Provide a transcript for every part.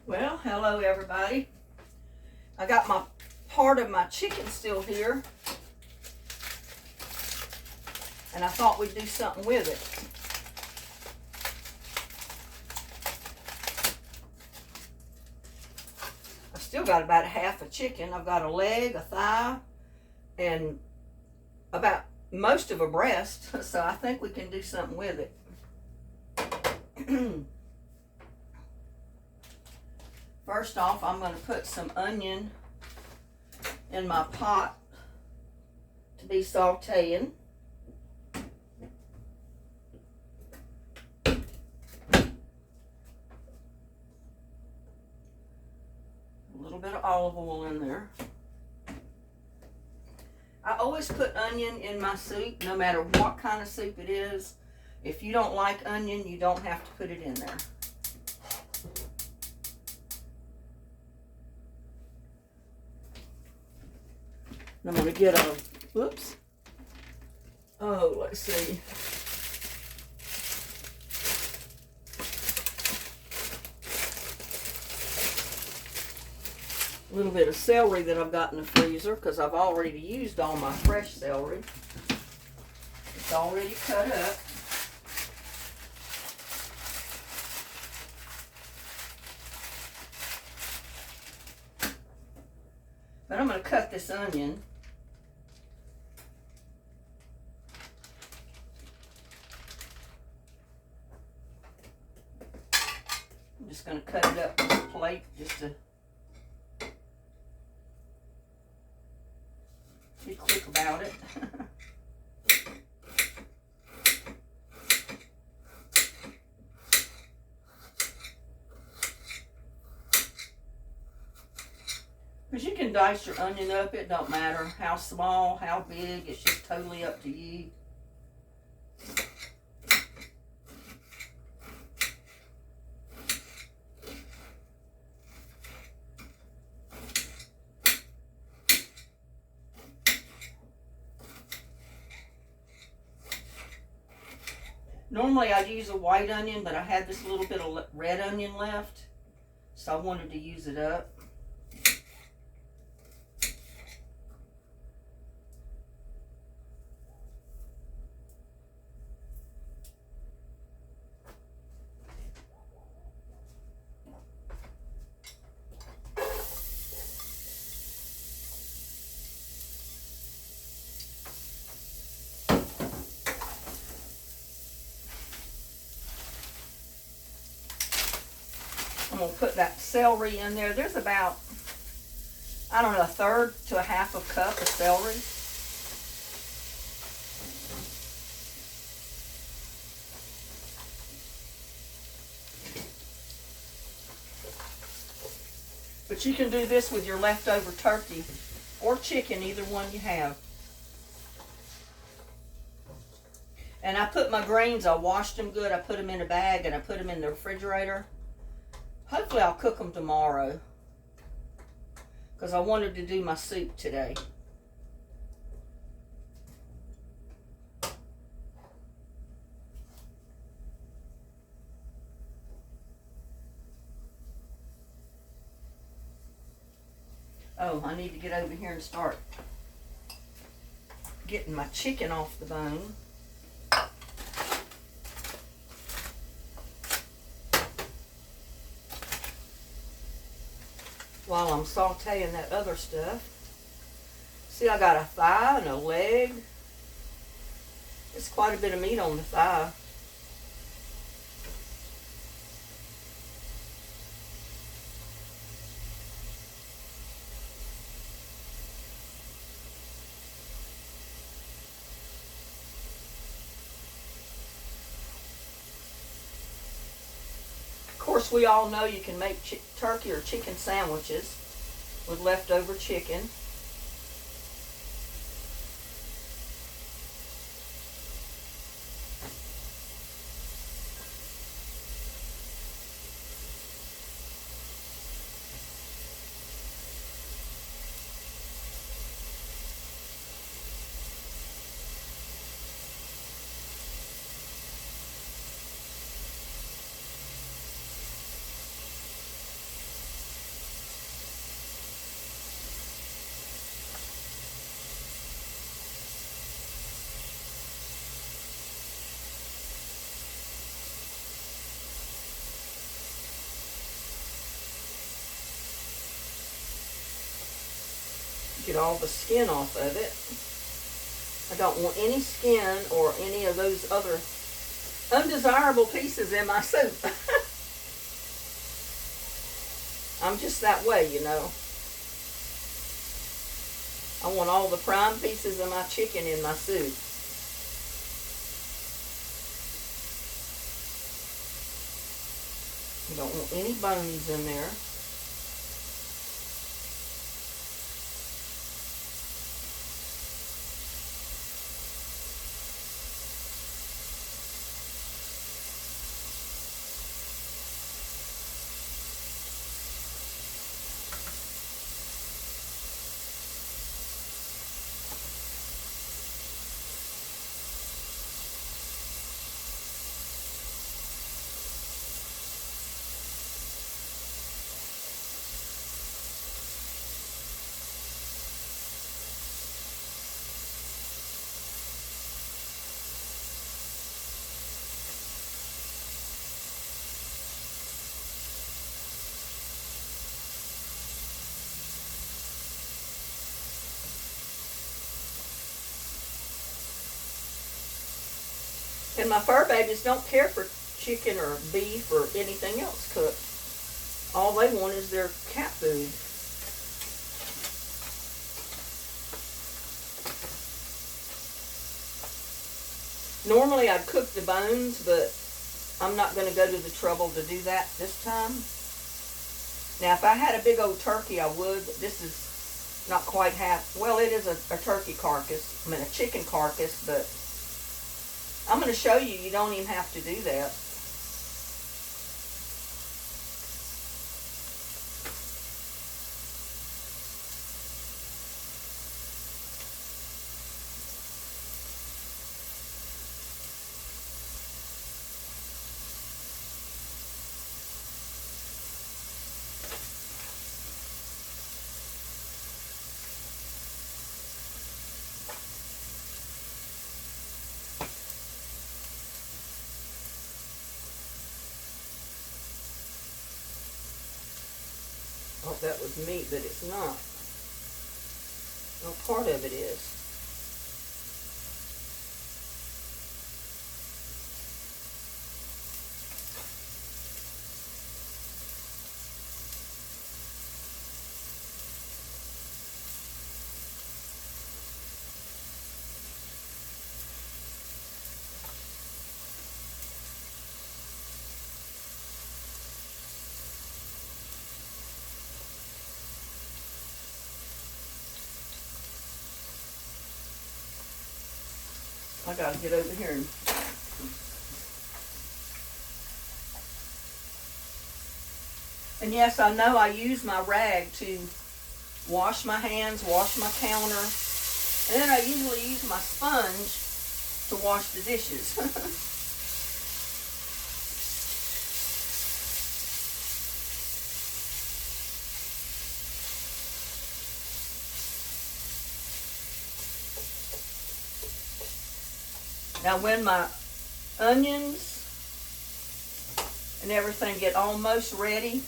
Well, hello everybody. I got my part of my chicken still here, and I thought we'd do something with it. I still got about half a chicken. I've got a leg, a thigh, and about most of a breast, so I think we can do something with it. First off, I'm going to put some onion in my pot to be sauteing. A little bit of olive oil in there. I always put onion in my soup, no matter what kind of soup it is. If you don't like onion, you don't have to put it in there. I'm going to get a, whoops. Oh, let's see. A little bit of celery that I've got in the freezer because I've already used all my fresh celery. It's already cut up. But I'm going to cut this onion. I'm just going to cut it up on a plate just to be quick about it. Because you can dice your onion up, it don't matter how small, how big, it's just totally up to you. Normally I'd use a white onion, but I had this little bit of red onion left, so I wanted to use it up. I'm going to put that celery in there. There's about, I don't know, a third to a half a cup of celery. But you can do this with your leftover turkey or chicken, either one you have. And I put my greens, I washed them good, I put them in a bag and I put them in the refrigerator. Hopefully I'll cook them tomorrow because I wanted to do my soup today. Oh, I need to get over here and start getting my chicken off the bone. While I'm sauteing that other stuff. See, I got a thigh and a leg. It's quite a bit of meat on the thigh. Of course, we all know you can make turkey or chicken sandwiches with leftover chicken. Get all the skin off of it. I don't want any skin or any of those other undesirable pieces in my soup. I'm just that way, you know. I want all the prime pieces of my chicken in my soup. You don't want any bones in there. And my fur babies don't care for chicken or beef or anything else cooked. All they want is their cat food. Normally I'd cook the bones, but I'm not going to go to the trouble to do that this time. Now if I had a big old turkey I would, but this is not quite half, well it is a turkey carcass, I mean a chicken carcass, but I'm going to show you, you don't even have to do that. Oh, that was meat, but it's not. No, part of it is. I gotta get over here and yes, I know I use my rag to wash my hands, wash my counter, and then I usually use my sponge to wash the dishes. Now when my onions and everything get almost ready,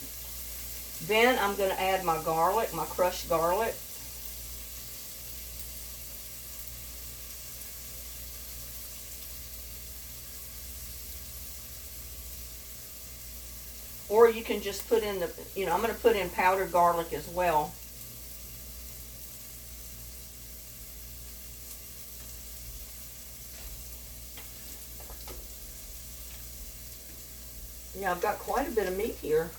then I'm going to add my garlic, my crushed garlic. Or you can just put in the, you know, I'm going to put in powdered garlic as well. Yeah, I've got quite a bit of meat here.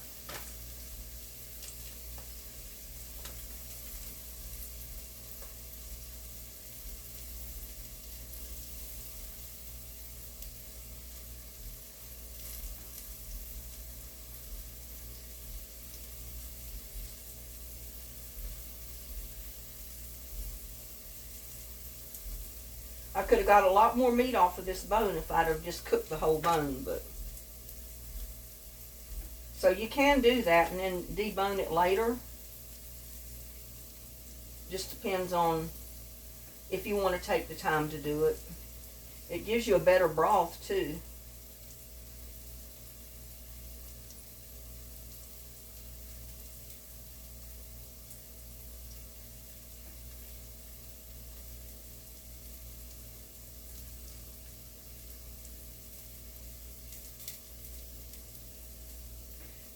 I could have got a lot more meat off of this bone if I'd have just cooked the whole bone, but so you can do that and then debone it later. Just depends on if you want to take the time to do it. It gives you a better broth too.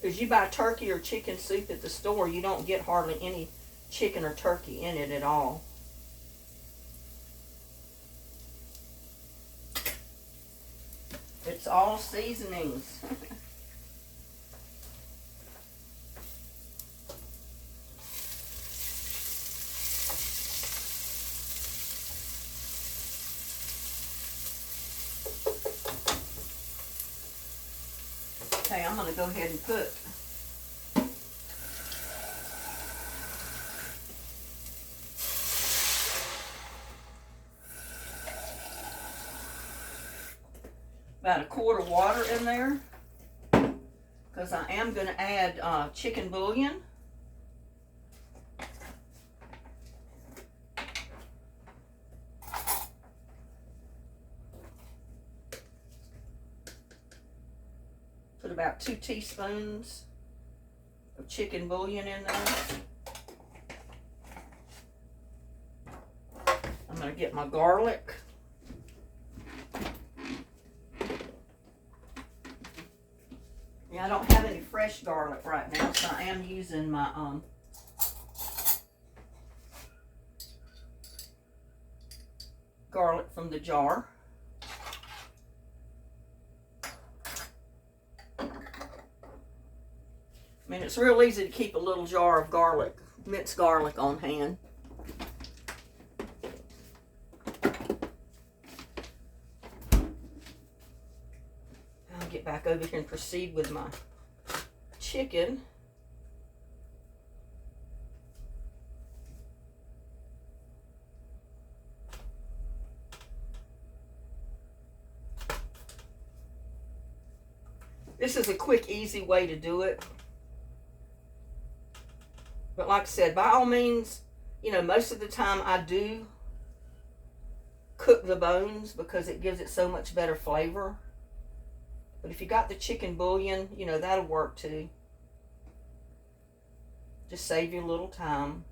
Because you buy turkey or chicken soup at the store, you don't get hardly any chicken or turkey in it at all. It's all seasonings. Okay, I'm going to go ahead and put about a quart of water in there, because I am going to add chicken bouillon. Put about 2 teaspoons of chicken bouillon in there. I'm going to get my garlic. Yeah, I don't have any fresh garlic right now, so I am using my garlic from the jar. I mean, it's real easy to keep a little jar of garlic, minced garlic on hand. I'll get back over here and proceed with my chicken. This is a quick, easy way to do it. But like I said, by all means, you know, most of the time I do cook the bones because it gives it so much better flavor. But if you got the chicken bouillon, you know, that'll work too. Just save you a little time.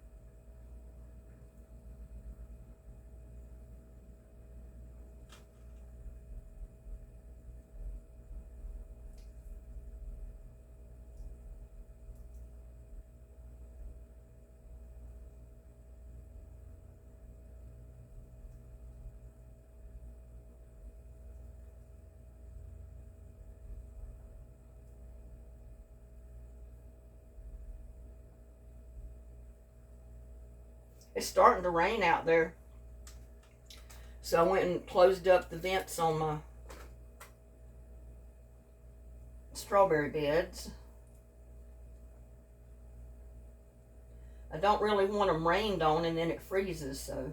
It's starting to rain out there. So I went and closed up the vents on my strawberry beds. I don't really want them rained on and then it freezes, so.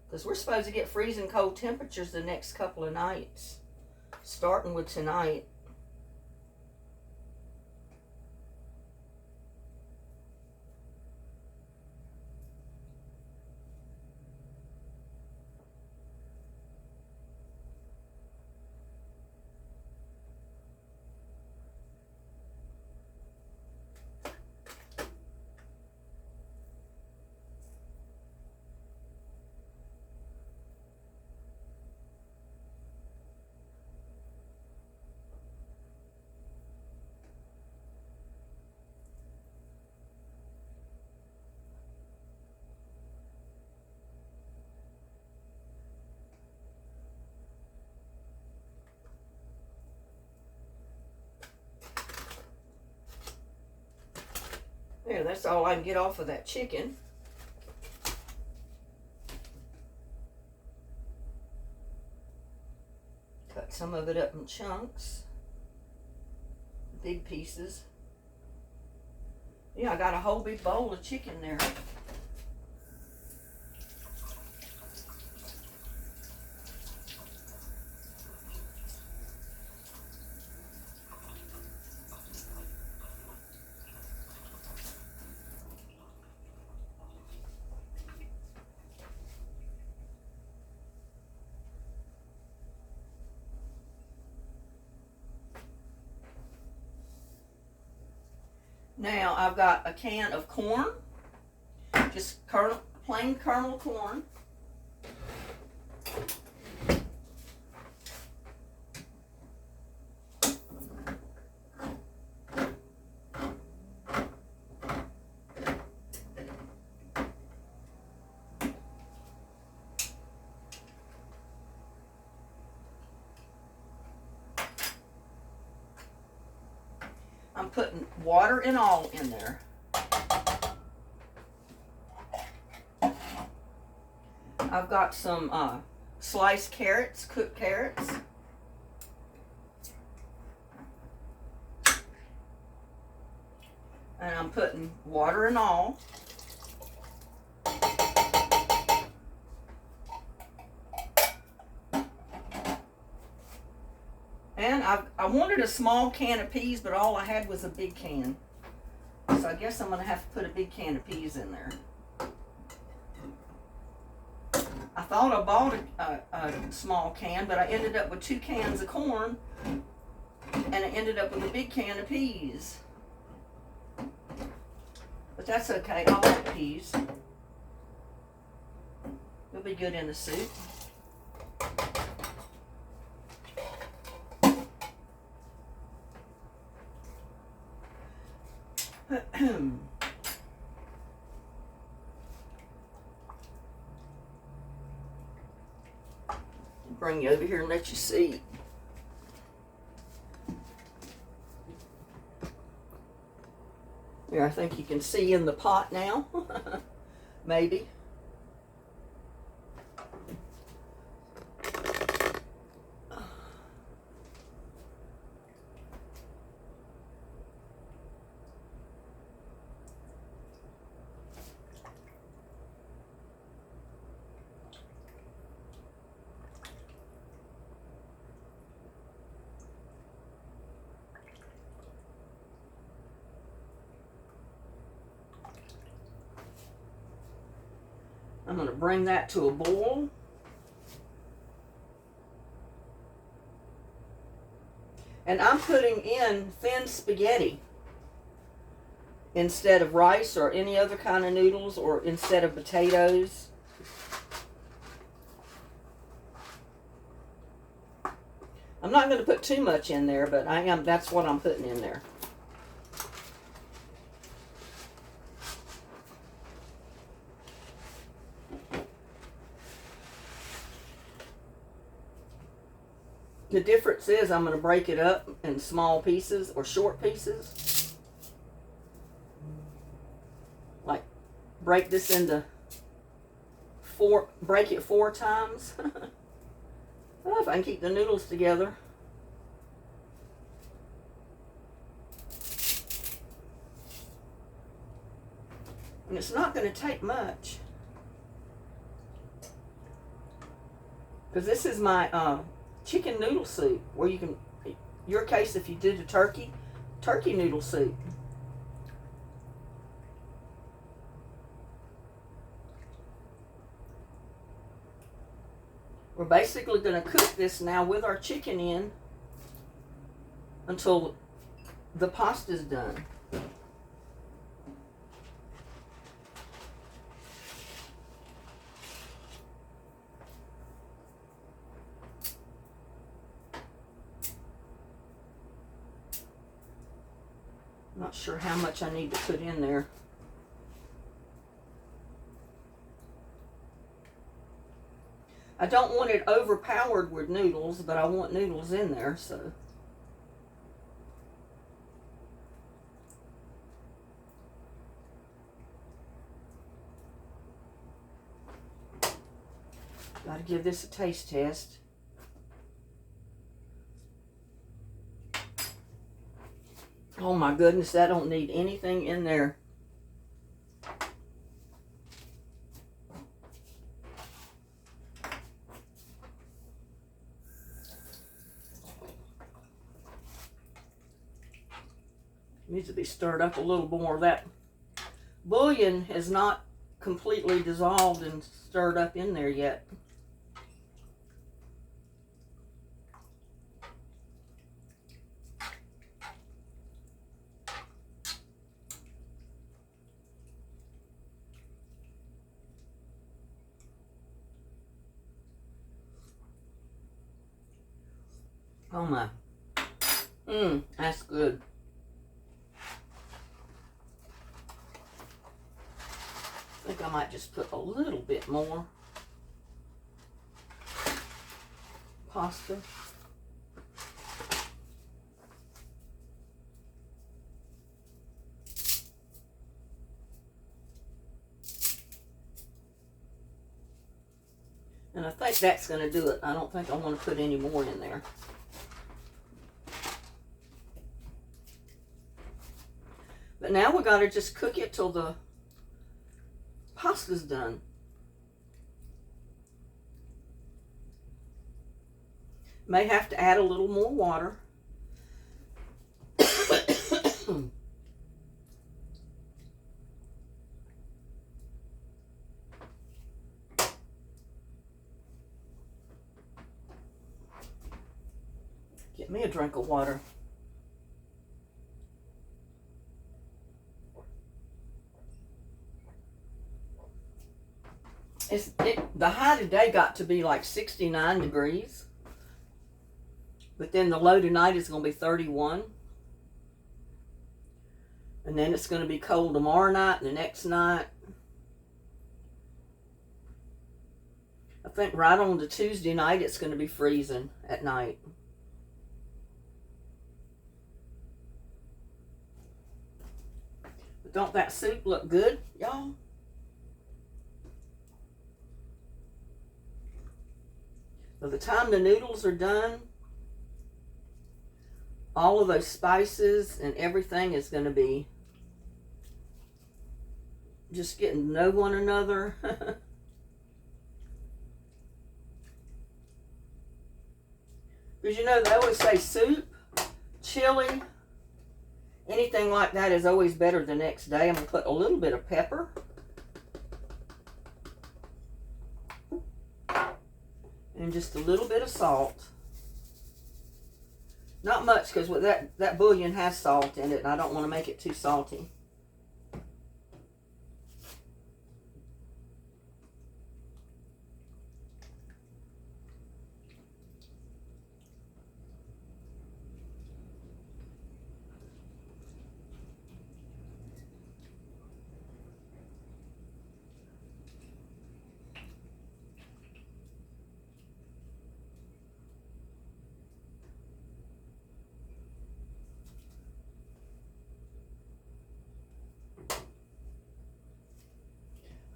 Because we're supposed to get freezing cold temperatures the next couple of nights, starting with tonight. There, that's all I can get off of that chicken. Cut some of it up in chunks, big pieces. Yeah, I got a whole big bowl of chicken there. Now I've got a can of corn, just plain kernel corn. I'm putting water and all in there. I've got some sliced carrots, cooked carrots. And I'm putting water and all. And I wanted a small can of peas, but all I had was a big can. So I guess I'm going to have to put a big can of peas in there. I thought I bought a small can, but I ended up with 2 cans of corn. And I ended up with a big can of peas. But that's okay. I like peas. They'll be good in the soup. Bring you over here and let you see. Here, I think you can see in the pot now. Maybe. I'm going to bring that to a boil. And I'm putting in thin spaghetti instead of rice or any other kind of noodles, or instead of potatoes. I'm not going to put too much in there, but that's what I'm putting in there. The difference is I'm going to break it up in small pieces or short pieces. Like break this into break it 4 times. I don't know if I can keep the noodles together. And it's not going to take much. Because this is my chicken noodle soup, where you can, your case if you did a turkey noodle soup. We're basically going to cook this now with our chicken in until the pasta's done. Not sure how much I need to put in there. I don't want it overpowered with noodles, but I want noodles in there, so. Gotta give this a taste test. Oh my goodness, I don't need anything in there. Needs to be stirred up a little more. That bouillon is not completely dissolved and stirred up in there yet. Oh my. That's good. I think I might just put a little bit more pasta. And I think that's going to do it. I don't think I want to put any more in there. But now we got to just cook it till the pasta's done. May have to add a little more water. Get me a drink of water. The high today got to be like 69 degrees. But then the low tonight is going to be 31. And then it's going to be cold tomorrow night and the next night. I think right on the Tuesday night it's going to be freezing at night. But don't that soup look good, y'all? By the time the noodles are done, all of those spices and everything is going to be just getting to know one another. Because you know, they always say soup, chili, anything like that is always better the next day. I'm going to put a little bit of pepper. And just a little bit of salt. Not much, because with that bouillon has salt in it, and I don't want to make it too salty.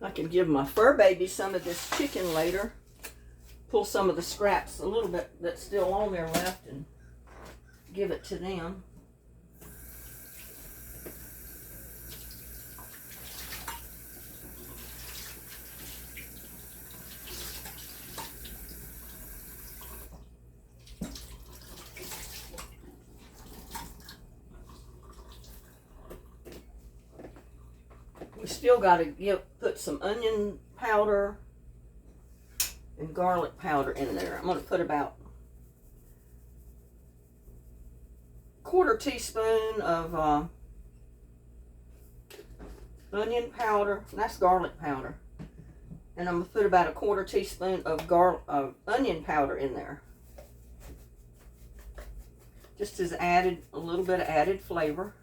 I can give my fur baby some of this chicken later. Pull some of the scraps, a little bit that's still on there left, and give it to them. We still got to put some onion powder and garlic powder in there. I'm going to put about a 1/4 teaspoon of onion powder. That's garlic powder. And I'm going to put about a 1/4 teaspoon of onion powder in there. Just as a little bit of added flavor.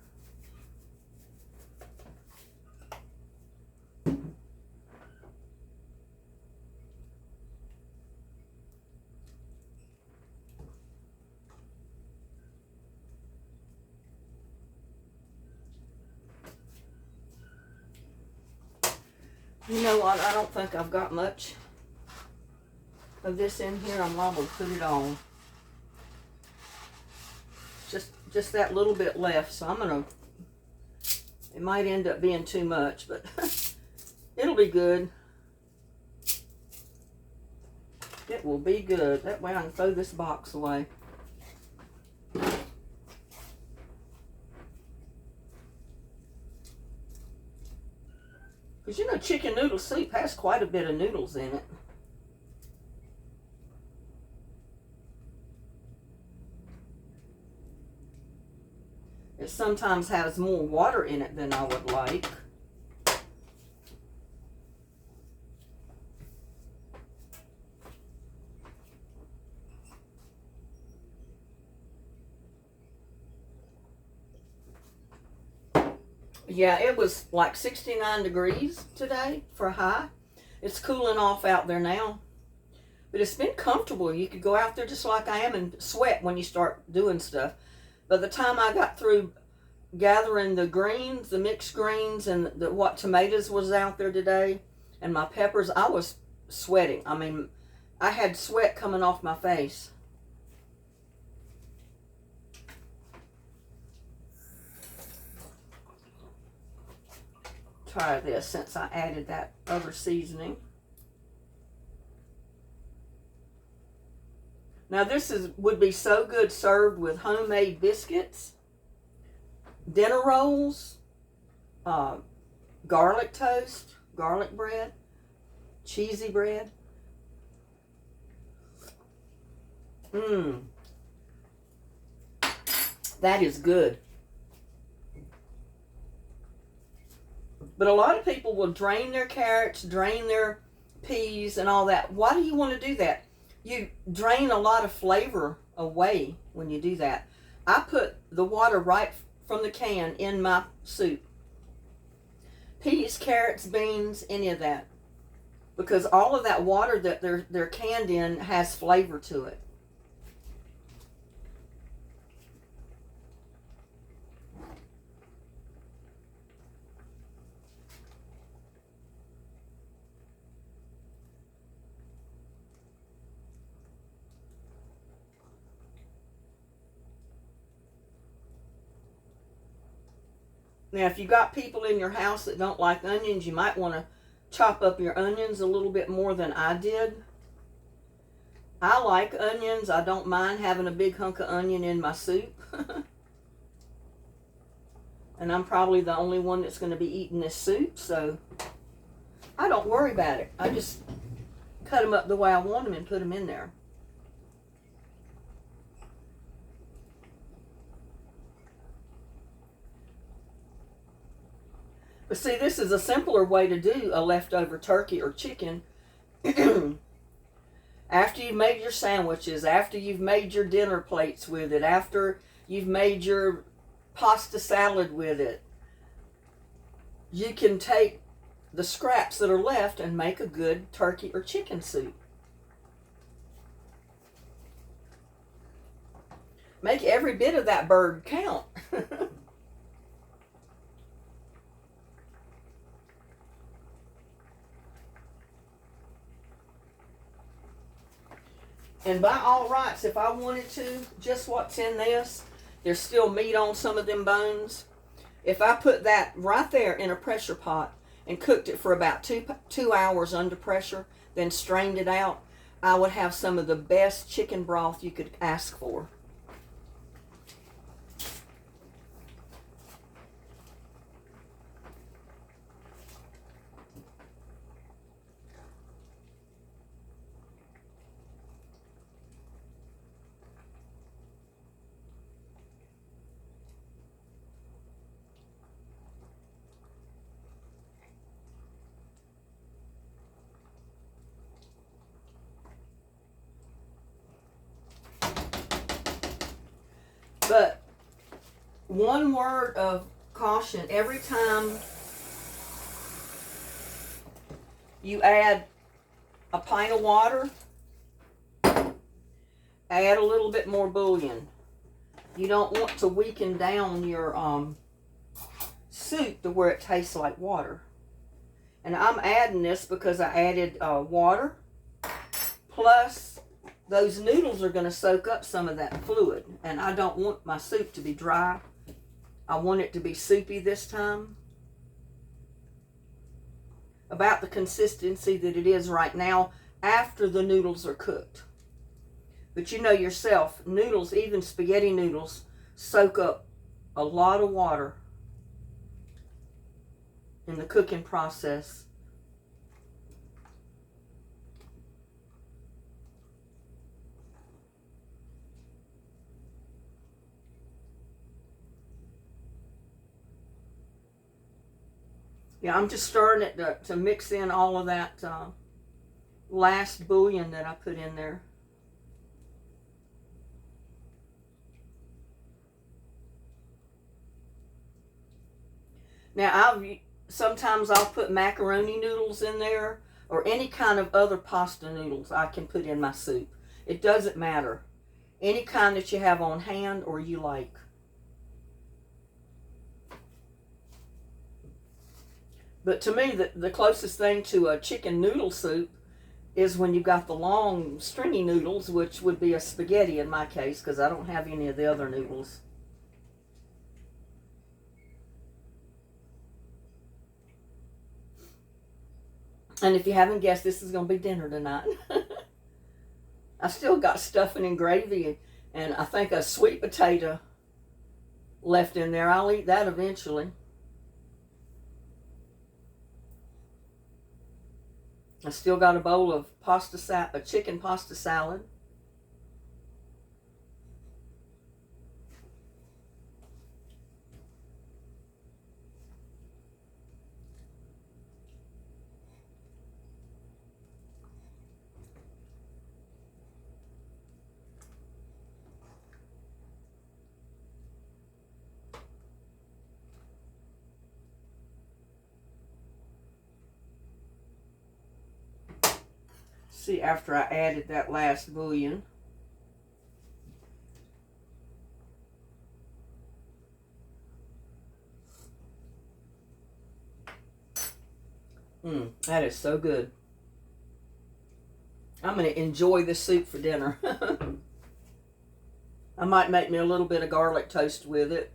You know what? I don't think I've got much of this in here. I'm liable to put it on. Just that little bit left, so I'm gonna. It might end up being too much, but it'll be good. It will be good. That way I can throw this box away. Because you know, chicken noodle soup has quite a bit of noodles in it. It sometimes has more water in it than I would like. Yeah, it was like 69 degrees today for high. It's cooling off out there now. But it's been comfortable. You could go out there just like I am and sweat when you start doing stuff. By the time I got through gathering the greens, the mixed greens, and what tomatoes was out there today, and my peppers, I was sweating. I mean, I had sweat coming off my face. Try this since I added that other seasoning. Now this would be so good served with homemade biscuits, dinner rolls, garlic toast, garlic bread, cheesy bread. That is good. But a lot of people will drain their carrots, drain their peas and all that. Why do you want to do that? You drain a lot of flavor away when you do that. I put the water right from the can in my soup. Peas, carrots, beans, any of that. Because all of that water that they're canned in has flavor to it. Now, if you got people in your house that don't like onions, you might want to chop up your onions a little bit more than I did. I like onions. I don't mind having a big hunk of onion in my soup. And I'm probably the only one that's going to be eating this soup, so I don't worry about it. I just cut them up the way I want them and put them in there. But see, this is a simpler way to do a leftover turkey or chicken. After you've made your sandwiches, after you've made your dinner plates with it, after you've made your pasta salad with it, you can take the scraps that are left and make a good turkey or chicken soup. Make every bit of that bird count. And by all rights, if I wanted to, just what's in this, there's still meat on some of them bones. If I put that right there in a pressure pot and cooked it for about two hours under pressure, then strained it out, I would have some of the best chicken broth you could ask for. But one word of caution, every time you add a pint of water, add a little bit more bouillon. You don't want to weaken down your soup to where it tastes like water. And I'm adding this because I added water, plus those noodles are going to soak up some of that fluid. And I don't want my soup to be dry. I want it to be soupy this time. About the consistency that it is right now after the noodles are cooked. But you know yourself, noodles, even spaghetti noodles, soak up a lot of water in the cooking process. Yeah, I'm just stirring it to mix in all of that last bouillon that I put in there. Now, sometimes I'll put macaroni noodles in there or any kind of other pasta noodles I can put in my soup. It doesn't matter. Any kind that you have on hand or you like. But to me, the closest thing to a chicken noodle soup is when you've got the long stringy noodles, which would be a spaghetti in my case because I don't have any of the other noodles. And if you haven't guessed, this is going to be dinner tonight. I still got stuffing and gravy and I think a sweet potato left in there. I'll eat that eventually. I still got a bowl of a chicken pasta salad. See, after I added that last bouillon, that is so good. I'm going to enjoy this soup for dinner. I might make me a little bit of garlic toast with it.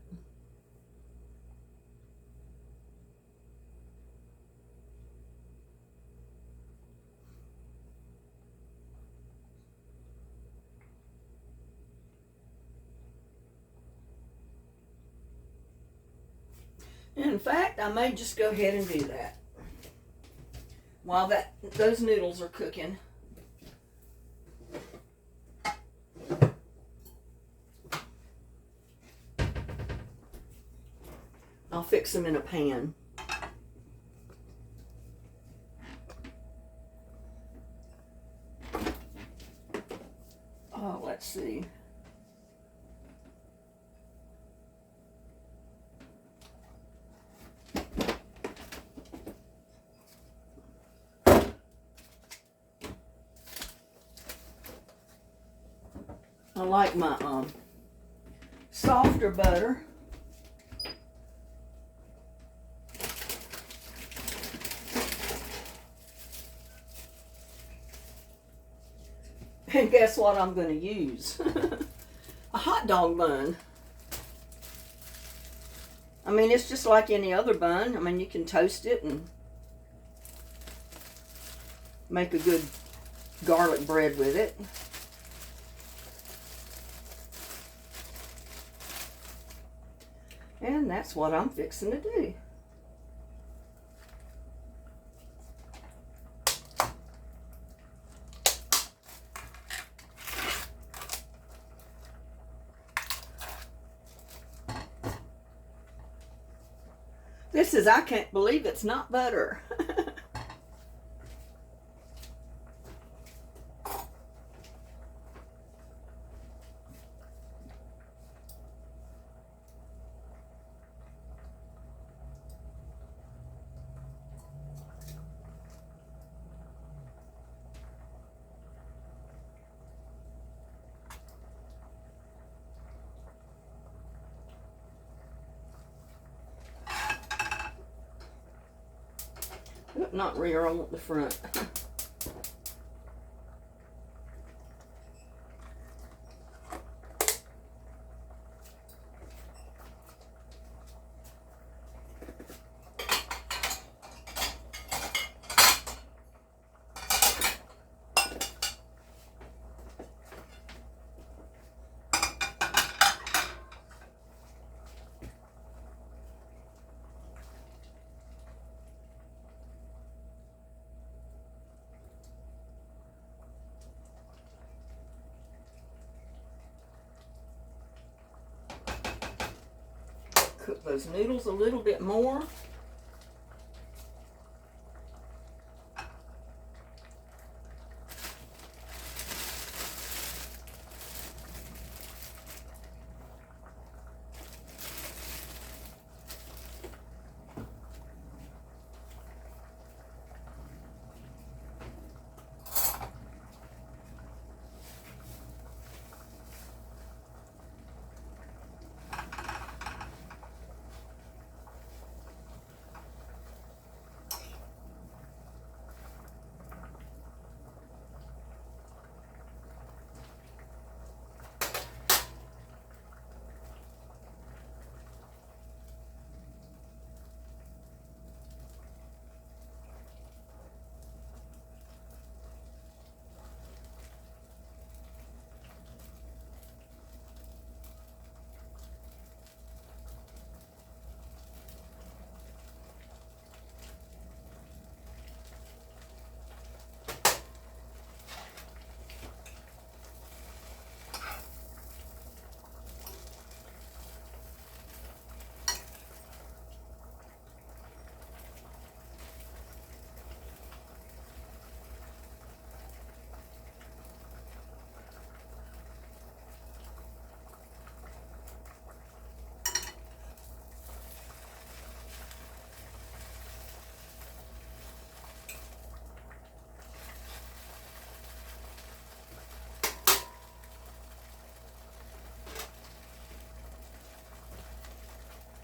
In fact, I may just go ahead and do that while those noodles are cooking. I'll fix them in a pan. Oh, let's see. I like my softer butter. And guess what I'm going to use? A hot dog bun. I mean, it's just like any other bun. I mean, you can toast it and make a good garlic bread with it. And that's what I'm fixing to do. This is, I can't believe it's not butter. Not rear, I want the front. Cook those noodles a little bit more.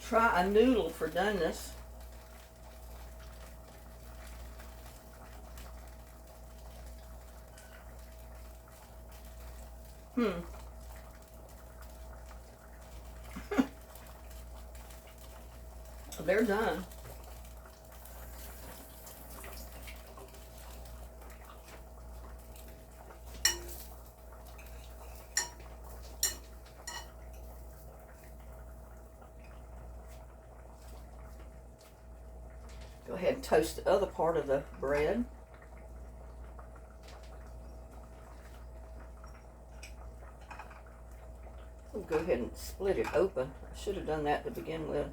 try a noodle for doneness. They're done. Go ahead and toast the other part of the bread. We'll go ahead and split it open. I should have done that to begin with.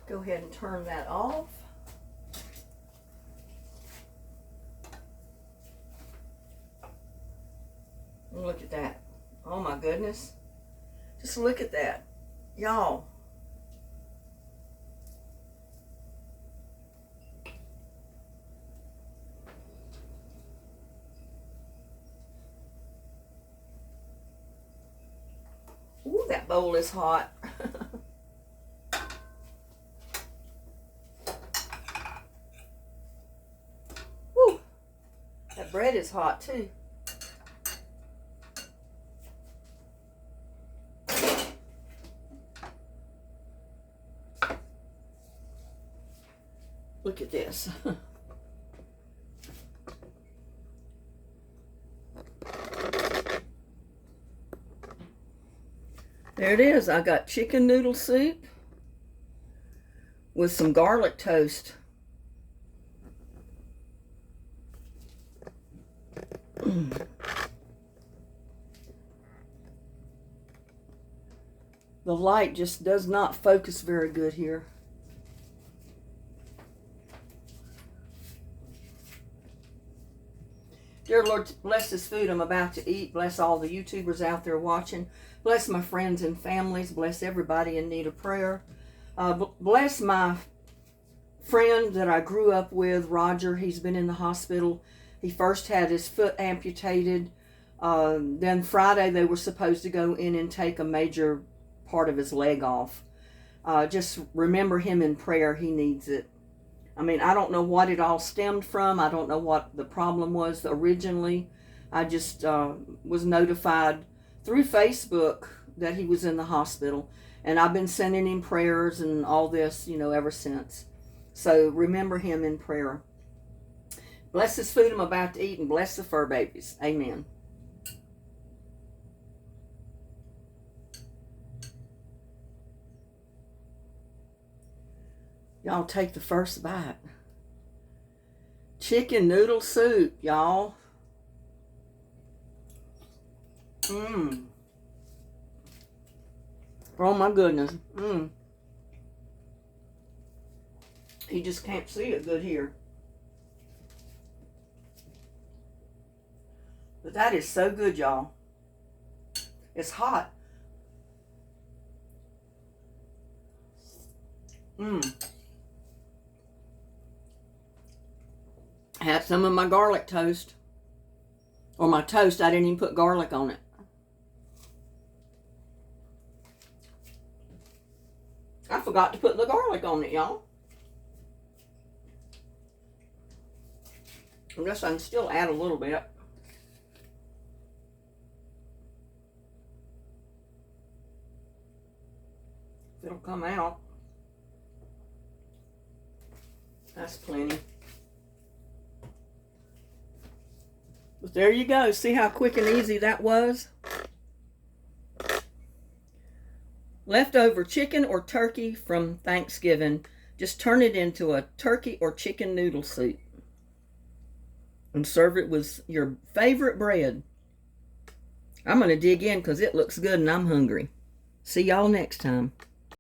Go ahead and turn that off. Look at that. Oh my goodness. Just look at that. Y'all. Ooh, that bowl is hot. Woo. That bread is hot too. Look at this. There it is. I got chicken noodle soup with some garlic toast. The light just does not focus very good here. Dear Lord, bless this food I'm about to eat. Bless all the YouTubers out there watching. Bless my friends and families. Bless everybody in need of prayer. Bless my friend that I grew up with, Roger. He's been in the hospital. He first had his foot amputated. Then Friday they were supposed to go in and take a major part of his leg off. Just remember him in prayer. He needs it. I mean, I don't know what it all stemmed from. I don't know what the problem was originally. I just was notified through Facebook that he was in the hospital. And I've been sending him prayers and all this, ever since. So remember him in prayer. Bless this food I'm about to eat and bless the fur babies. Amen. Y'all take the first bite. Chicken noodle soup, y'all. Oh my goodness. You just can't see it good here. But that is so good, y'all. It's hot. Had some of my garlic toast. Or my toast, I didn't even put garlic on it. I forgot to put the garlic on it, y'all. I guess I can still add a little bit. It'll come out. That's plenty. But there you go. See how quick and easy that was? Leftover chicken or turkey from Thanksgiving. Just turn it into a turkey or chicken noodle soup. And serve it with your favorite bread. I'm going to dig in because it looks good and I'm hungry. See y'all next time.